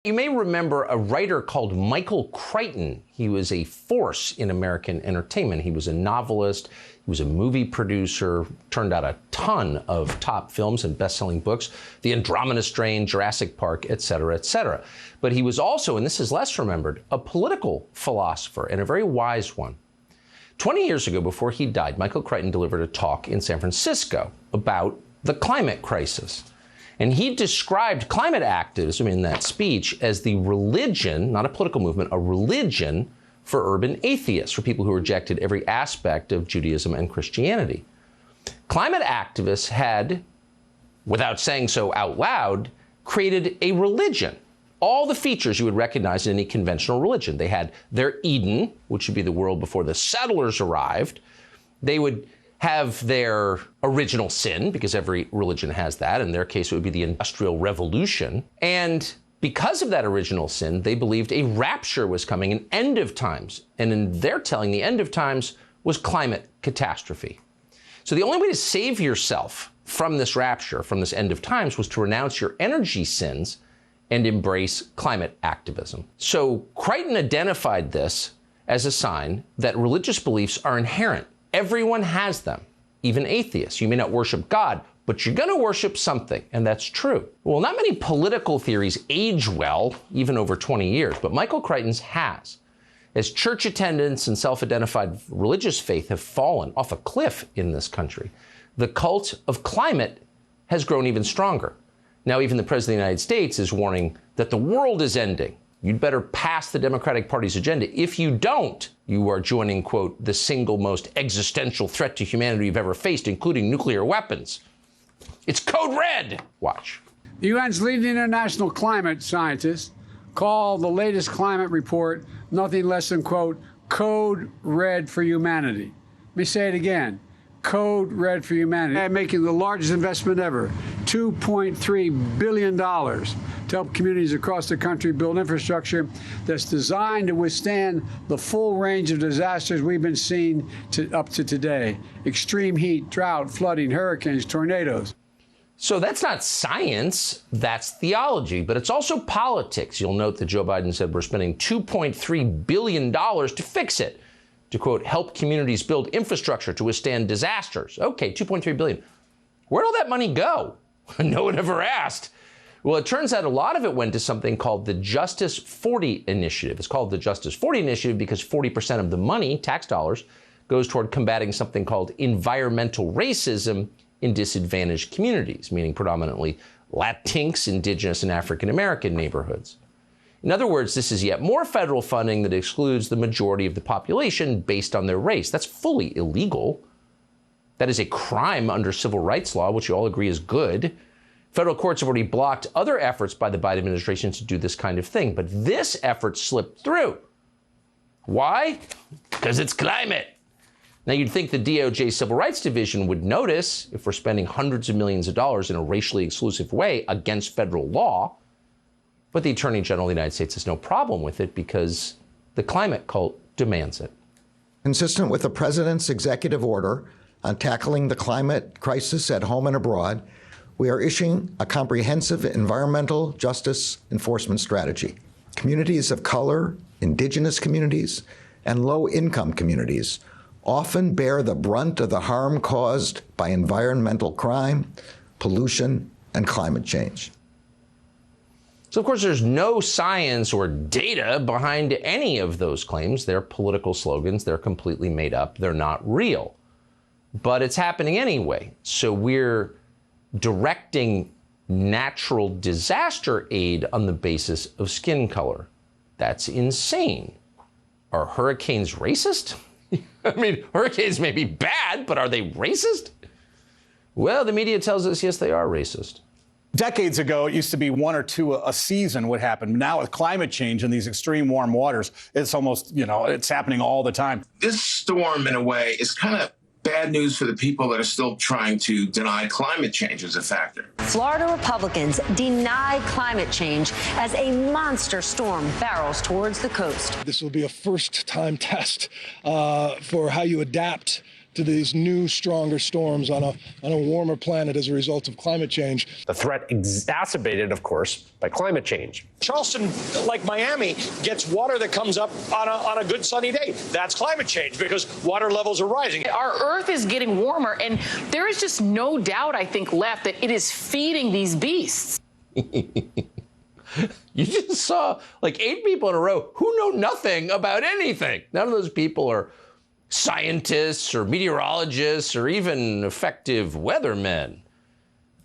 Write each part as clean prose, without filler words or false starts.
You may remember a writer called Michael Crichton. He was a force in American entertainment. He was a novelist. He was a movie producer, turned out a ton of top films and best-selling books, The Andromeda Strain, Jurassic Park, et cetera, et cetera. But he was also, and this is less remembered, a political philosopher and a very wise one. 20 years ago, before he died, Michael Crichton delivered a talk in San Francisco about the climate crisis. And he described climate activism in that speech as the religion, not a political movement, a religion for urban atheists, for people who rejected every aspect of Judaism and Christianity. Climate activists had, without saying so out loud, created a religion. All the features you would recognize in any conventional religion. They had their Eden, which would be the world before the settlers arrived. They would have their original sin, because every religion has that. In their case, it would be the Industrial Revolution. And because of that original sin, they believed a rapture was coming, an end of times. And in their telling, the end of times was climate catastrophe. So the only way to save yourself from this rapture, from this end of times, was to renounce your energy sins and embrace climate activism. So Crichton identified this as a sign that religious beliefs are inherent. Everyone has them, even atheists. You may not worship God, but you're going to worship something, and that's true. Well, not many political theories age well, even over 20 years, but Michael Crichton's has. As church attendance and self-identified religious faith have fallen off a cliff in this country, the cult of climate has grown even stronger. Now, even the President of the United States is warning that the world is ending. You'd better pass the Democratic Party's agenda. If you don't, you are joining, quote, the single most existential threat to humanity you've ever faced, including nuclear weapons. It's code red. Watch. The UN's leading international climate scientists call the latest climate report nothing less than, quote, code red for humanity. Let me say it again. Code red for humanity. They're making the largest investment ever, $2.3 billion to help communities across the country build infrastructure that's designed to withstand the full range of disasters we've been seeing up to today. Extreme heat, drought, flooding, hurricanes, tornadoes. So that's not science, that's theology, but it's also politics. You'll note that Joe Biden said we're spending $2.3 billion to fix it, to, quote, help communities build infrastructure to withstand disasters. Okay, $2.3 billion. Where'd all that money go? No one ever asked. Well, it turns out a lot of it went to something called the Justice 40 Initiative. It's called the Justice 40 Initiative because 40% of the money, tax dollars, goes toward combating something called environmental racism in disadvantaged communities, meaning predominantly Latinx, Indigenous, and African American neighborhoods. In other words, this is yet more federal funding that excludes the majority of the population based on their race. That's fully illegal. That is a crime under civil rights law, which you all agree is good. Federal courts have already blocked other efforts by the Biden administration to do this kind of thing, but this effort slipped through. Why? Because it's climate. Now, you'd think the DOJ Civil Rights Division would notice if we're spending hundreds of millions of dollars in a racially exclusive way against federal law, but the Attorney General of the United States has no problem with it because the climate cult demands it. Consistent with the president's executive order on tackling the climate crisis at home and abroad, we are issuing a comprehensive environmental justice enforcement strategy. Communities of color, indigenous communities, and low-income communities often bear the brunt of the harm caused by environmental crime, pollution, and climate change. So, of course, there's no science or data behind any of those claims. They're political slogans. They're completely made up. They're not real. But it's happening anyway. So we're directing natural disaster aid on the basis of skin color. That's insane. Are hurricanes racist? I mean, hurricanes may be bad, but are they racist? Well, the media tells us, yes, they are racist. Decades ago, it used to be one or two a season would happen. Now with climate change and these extreme warm waters, it's almost, it's happening all the time. This storm, in a way, is kind of bad news for the people that are still trying to deny climate change as a factor. Florida Republicans deny climate change as a monster storm barrels towards the coast. This will be a first-time test for how you adapt to these new, stronger storms on a warmer planet as a result of climate change. The threat exacerbated, of course, by climate change. Charleston, like Miami, gets water that comes up on a good sunny day. That's climate change because water levels are rising. Our Earth is getting warmer, and there is just no doubt, I think, left that it is feeding these beasts. You just saw like 8 people in a row who know nothing about anything. None of those people are scientists or meteorologists or even effective weathermen.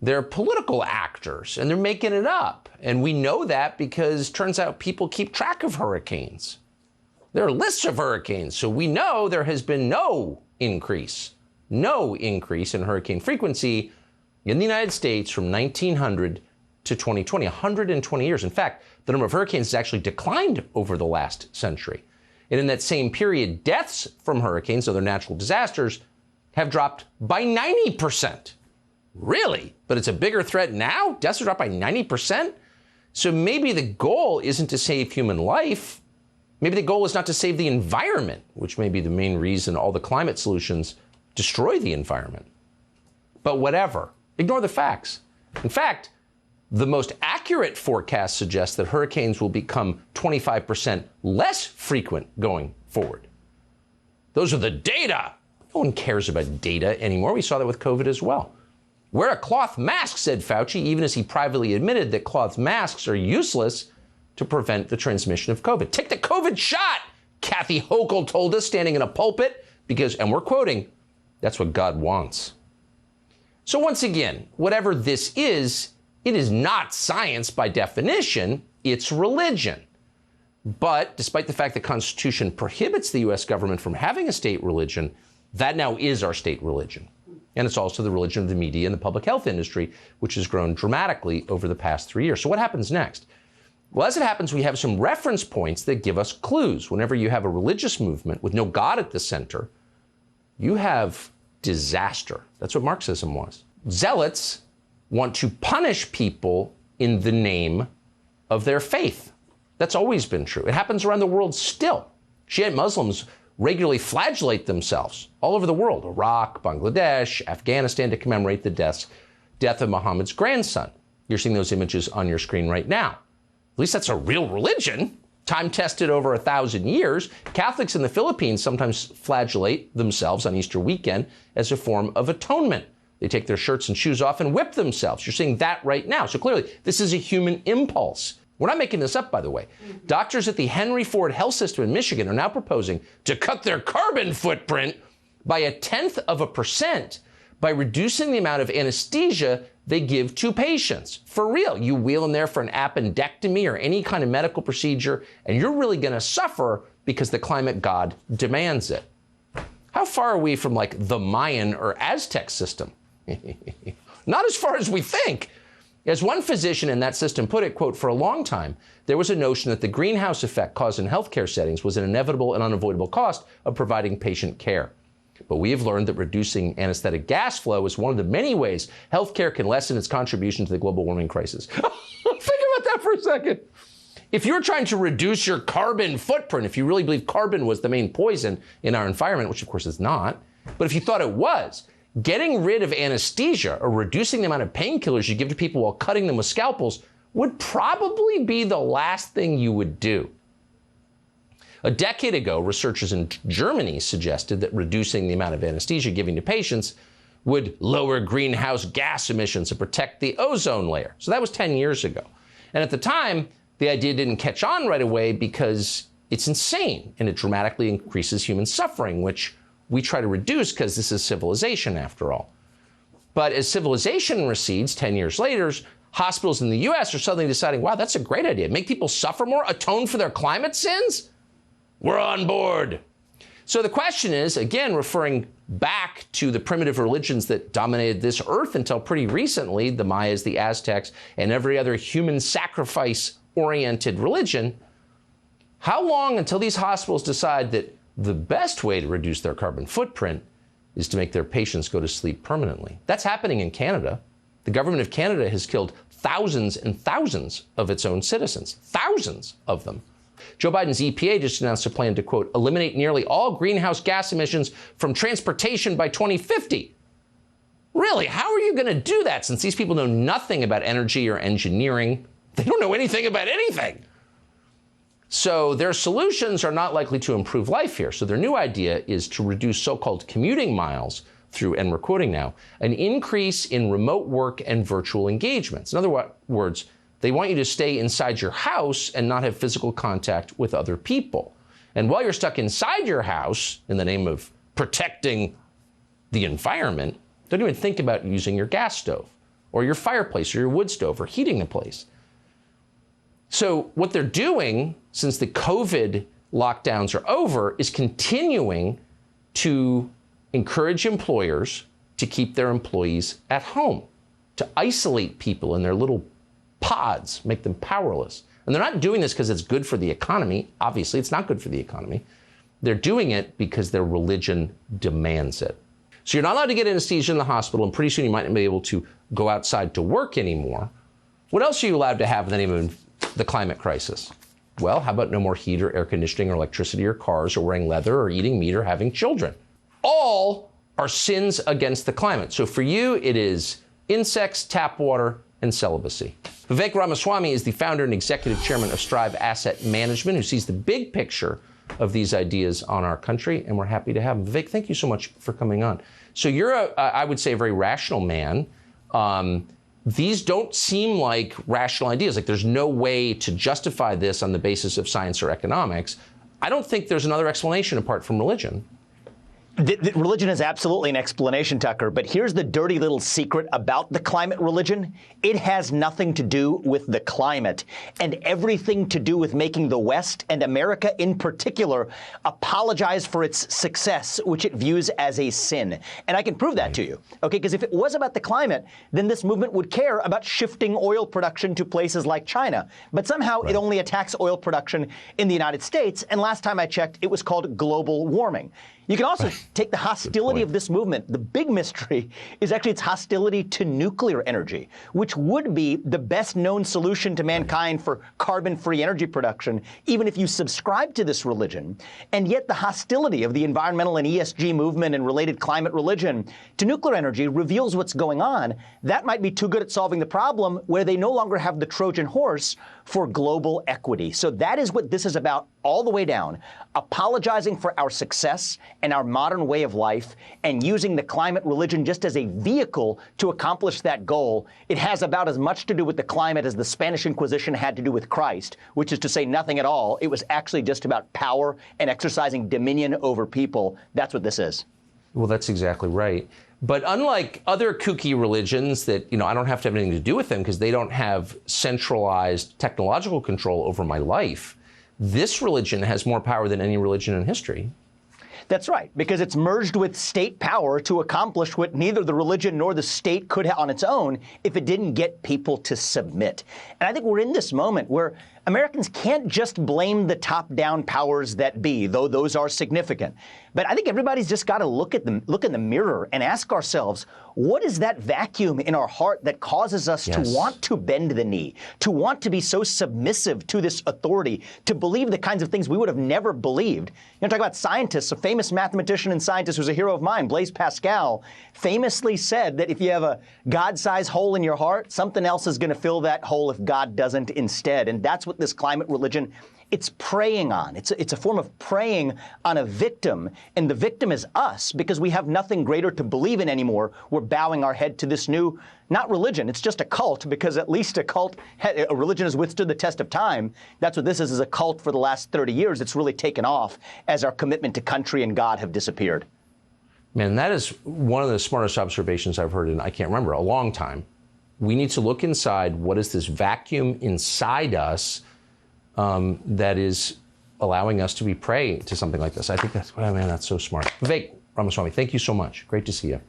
They're political actors, and they're making it up. And we know that because turns out people keep track of hurricanes. There are lists of hurricanes, so we know there has been no increase in hurricane frequency in the United States from 1900 to 2020, 120 years. In fact, the number of hurricanes has actually declined over the last century. And in that same period, deaths from hurricanes, other natural disasters, have dropped by 90%. Really? But it's a bigger threat now? Deaths are dropped by 90%? So maybe the goal isn't to save human life. Maybe the goal is not to save the environment, which may be the main reason all the climate solutions destroy the environment. But whatever. Ignore the facts. In fact, the most accurate forecast suggests that hurricanes will become 25% less frequent going forward. Those are the data. No one cares about data anymore. We saw that with COVID as well. Wear a cloth mask, said Fauci, even as he privately admitted that cloth masks are useless to prevent the transmission of COVID. Take the COVID shot, Kathy Hochul told us, standing in a pulpit, because, and we're quoting, that's what God wants. So once again, whatever this is, it is not science by definition, it's religion. But despite the fact the Constitution prohibits the U.S. government from having a state religion, that now is our state religion. And it's also the religion of the media and the public health industry, which has grown dramatically over the past 3 years. So what happens next? Well, as it happens, we have some reference points that give us clues. Whenever you have a religious movement with no God at the center, you have disaster. That's what Marxism was. Zealots want to punish people in the name of their faith. That's always been true. It happens around the world still. Shiite Muslims regularly flagellate themselves all over the world, Iraq, Bangladesh, Afghanistan, to commemorate the death of Muhammad's grandson. You're seeing those images on your screen right now. At least that's a real religion, time-tested over 1,000 years. Catholics in the Philippines sometimes flagellate themselves on Easter weekend as a form of atonement. They take their shirts and shoes off and whip themselves. You're seeing that right now. So clearly, this is a human impulse. We're not making this up, by the way. Doctors at the Henry Ford Health System in Michigan are now proposing to cut their carbon footprint by 0.1% by reducing the amount of anesthesia they give to patients. For real, you wheel in there for an appendectomy or any kind of medical procedure, and you're really going to suffer because the climate god demands it. How far are we from like the Mayan or Aztec system? Not as far as we think. As one physician in that system put it, quote, for a long time, there was a notion that the greenhouse effect caused in healthcare settings was an inevitable and unavoidable cost of providing patient care. But we have learned that reducing anesthetic gas flow is one of the many ways healthcare can lessen its contribution to the global warming crisis. Think about that for a second. If you're trying to reduce your carbon footprint, if you really believe carbon was the main poison in our environment, which of course is not, but if you thought it was, getting rid of anesthesia or reducing the amount of painkillers you give to people while cutting them with scalpels would probably be the last thing you would do. A decade ago, researchers in Germany suggested that reducing the amount of anesthesia given to patients would lower greenhouse gas emissions and protect the ozone layer. So that was 10 years ago. And at the time, the idea didn't catch on right away because it's insane and it dramatically increases human suffering, which we try to reduce because this is civilization after all. But as civilization recedes 10 years later, hospitals in the US are suddenly deciding, wow, that's a great idea. Make people suffer more, atone for their climate sins? We're on board. So the question is, again, referring back to the primitive religions that dominated this earth until pretty recently, the Mayas, the Aztecs, and every other human sacrifice-oriented religion, how long until these hospitals decide that the best way to reduce their carbon footprint is to make their patients go to sleep permanently? That's happening in Canada. The government of Canada has killed thousands and thousands of its own citizens, thousands of them, Joe Biden's EPA just announced a plan to, quote, eliminate nearly all greenhouse gas emissions from transportation by 2050. Really, how are you going to do that since these people know nothing about energy or engineering? They don't know anything about anything. So their solutions are not likely to improve life here. So their new idea is to reduce so-called commuting miles through, and we're quoting now, an increase in remote work and virtual engagements. In other words, they want you to stay inside your house and not have physical contact with other people. And while you're stuck inside your house, in the name of protecting the environment, don't even think about using your gas stove or your fireplace or your wood stove or heating the place. So what they're doing, since the COVID lockdowns are over, is continuing to encourage employers to keep their employees at home, to isolate people in their little pods, make them powerless. And they're not doing this because it's good for the economy. Obviously, it's not good for the economy. They're doing it because their religion demands it. So you're not allowed to get anesthesia in the hospital, and pretty soon you might not be able to go outside to work anymore. What else are you allowed to have in the name of the climate crisis? Well, how about no more heat or air conditioning or electricity or cars or wearing leather or eating meat or having children? All are sins against the climate. So for you, it is insects, tap water, and celibacy. Vivek Ramaswamy is the founder and executive chairman of Strive Asset Management, who sees the big picture of these ideas on our country, and we're happy to have him. Vivek, thank you so much for coming on. So you're, I would say, a very rational man. These don't seem like rational ideas. Like there's no way to justify this on the basis of science or economics. I don't think there's another explanation apart from religion. Religion is absolutely an explanation, Tucker, but here's the dirty little secret about the climate religion. It has nothing to do with the climate and everything to do with making the West, and America in particular, apologize for its success, which it views as a sin. And I can prove that to you, okay? Because if it was about the climate, then this movement would care about shifting oil production to places like China. But somehow it only attacks oil production in the United States, and last time I checked, it was called global warming. You can also take the hostility of this movement. The big mystery is actually its hostility to nuclear energy, which would be the best known solution to mankind for carbon-free energy production, even if you subscribe to this religion. And yet the hostility of the environmental and ESG movement and related climate religion to nuclear energy reveals what's going on. That might be too good at solving the problem, where they no longer have the Trojan horse for global equity. So that is what this is about all the way down, apologizing for our success and our modern way of life and using the climate religion just as a vehicle to accomplish that goal. It has about as much to do with the climate as the Spanish Inquisition had to do with Christ, which is to say nothing at all. It was actually just about power and exercising dominion over people. That's what this is. Well, that's exactly right. But unlike other kooky religions that, I don't have to have anything to do with them because they don't have centralized technological control over my life, this religion has more power than any religion in history. That's right, because it's merged with state power to accomplish what neither the religion nor the state could on its own if it didn't get people to submit. And I think we're in this moment where Americans can't just blame the top-down powers that be, though those are significant. But I think everybody's just got to look in the mirror and ask ourselves, what is that vacuum in our heart that causes us to want to bend the knee, to want to be so submissive to this authority, to believe the kinds of things we would have never believed? Talk about scientists. A famous mathematician and scientist who's a hero of mine, Blaise Pascal, famously said that if you have a God-sized hole in your heart, something else is going to fill that hole if God doesn't instead. And that's what this climate religion, it's preying on. It's a form of preying on a victim, and the victim is us because we have nothing greater to believe in anymore. We're bowing our head to this new, not religion, it's just a cult, because at least a religion has withstood the test of time. That's what this is a cult for the last 30 years. It's really taken off as our commitment to country and God have disappeared. Man, that is one of the smartest observations I've heard in, I can't remember, a long time. We need to look inside. What is this vacuum inside us that is allowing us to be prey to something like this? I think that's so smart. Vivek Ramaswamy, thank you so much. Great to see you.